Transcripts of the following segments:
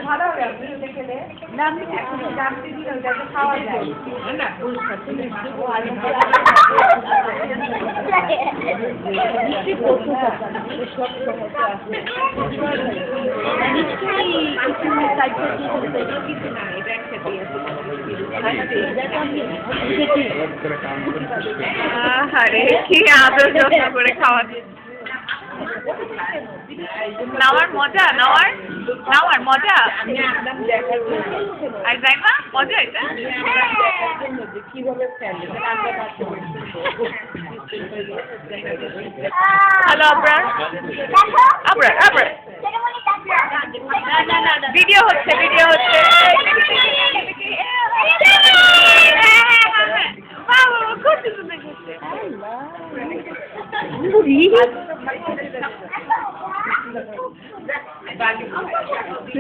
ভালো হবে আপনি দেখলে জানতে দিলে ওটাকে খাওয়া যায় না আরে কি আদর যত্ন করে খাওয়া নেওয়ার মজা নেওয়ার মজা আর যাই না মজা এটা হ্যালো আবরার ভিডিও হচ্ছে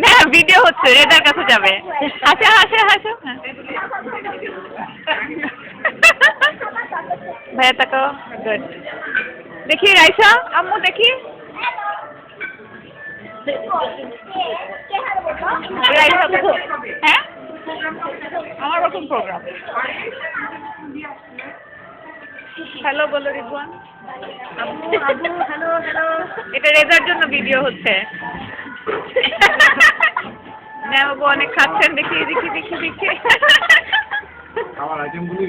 না ভিডিও হচ্ছে রেদার কাছে যাবে হাসো ভাইয়া তাকাও গুড দেখি রাইসা আম্মু দেখি রাইসা হ্যাঁ আমার রকম প্রোগ্রাম হ্যালো বলো রিজওয়ান হ্যালো এটা রেজার জন্য ভিডিও হচ্ছে ম্যাম অনেক খাচ্ছেন দেখি আমার আইটেমগুলি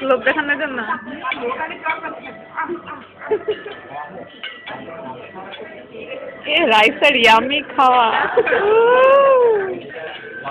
লোক দেখানোর জন্য রাইস আর ইয়ামি খাওয়া